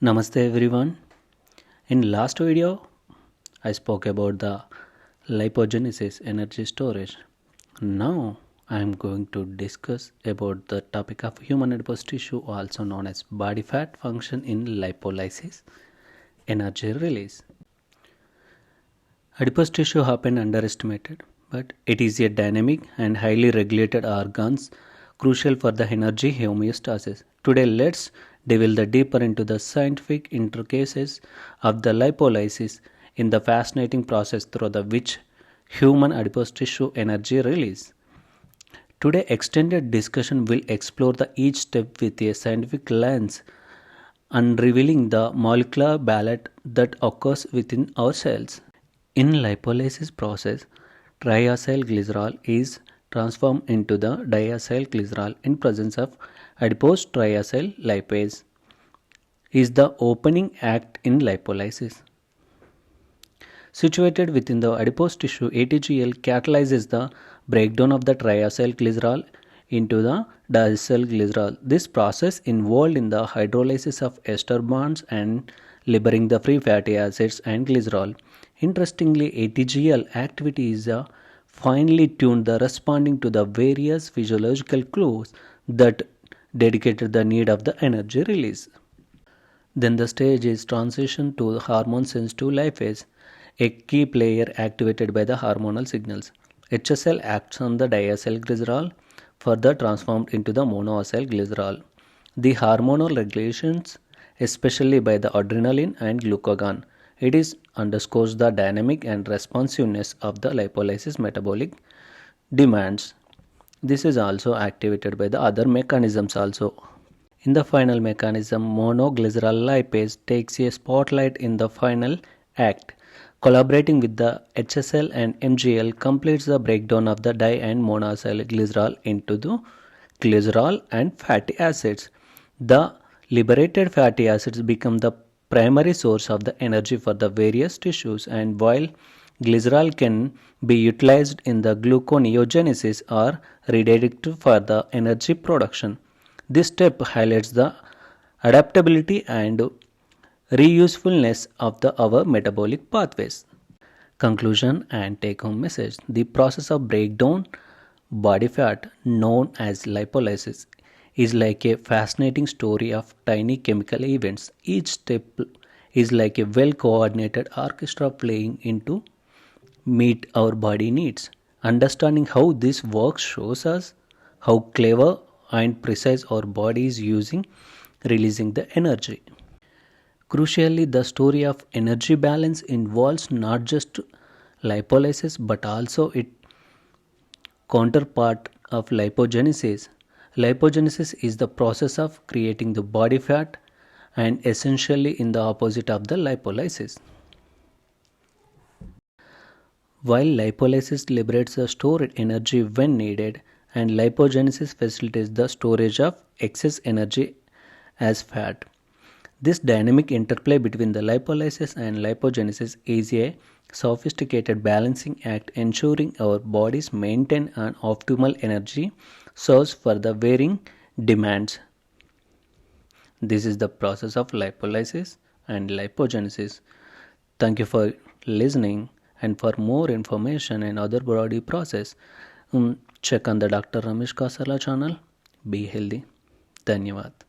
Namaste everyone. In last video I spoke about the lipogenesis energy storage. Now I am going to discuss about the topic of human adipose tissue, also known as body fat function in lipolysis energy release. Adipose tissue often underestimated, but it is a dynamic and highly regulated organs crucial for the energy homeostasis. Today let's delve deeper into the scientific intricacies of the lipolysis in the fascinating process through the which human adipose tissue energy release. Today extended discussion will explore the each step with a scientific lens, unraveling the molecular ballet that occurs within our cells. In lipolysis process, triacylglycerol is transformed into the diacylglycerol in presence of Adipose Triacyl Lipase is the opening act in lipolysis. Situated within the adipose tissue, AGTL catalyzes the breakdown of the triacylglycerol into the diacylglycerol. This process involved in the hydrolysis of ester bonds and liberating the free fatty acids and glycerol. Interestingly, ATGL activity is finely tuned the responding to the various physiological clues that dedicated the need of the energy release. Then the stage is transition to the hormone sensitive lipase, a key player activated by the hormonal signals. HSL acts on the diacylglycerol, further transformed into the monoacylglycerol. The hormonal regulations, especially by the adrenaline and glucagon, it is underscores the dynamic and responsiveness of the lipolysis metabolic demands. This is also activated by the other mechanisms also. In the final mechanism, monoglycerol lipase takes a spotlight in the final act. Collaborating with the HSL and MGL completes the breakdown of the di and monoacylglycerol into the glycerol and fatty acids. The liberated fatty acids become the primary source of the energy for the various tissues, and while glycerol can be utilized in the gluconeogenesis or redirected for the energy production. This step highlights the adaptability and reusefulness of our metabolic pathways. Conclusion and take home message. The process of breakdown body fat, known as lipolysis, is like a fascinating story of tiny chemical events. Each step is like a well coordinated orchestra playing into meet our body needs. Understanding how this works shows us how clever and precise our body is using releasing the energy. Crucially, the story of energy balance involves not just lipolysis but also its counterpart of lipogenesis. Lipogenesis is the process of creating the body fat and essentially in the opposite of the lipolysis. While lipolysis liberates the stored energy when needed, and lipogenesis facilitates the storage of excess energy as fat. This dynamic interplay between the lipolysis and lipogenesis is a sophisticated balancing act ensuring our bodies maintain an optimal energy source for the varying demands. This is the process of lipolysis and lipogenesis. Thank you for listening, and for more information and other body process, check on the Dr. Ramesh Kasala channel. Be healthy. Dhanyavad.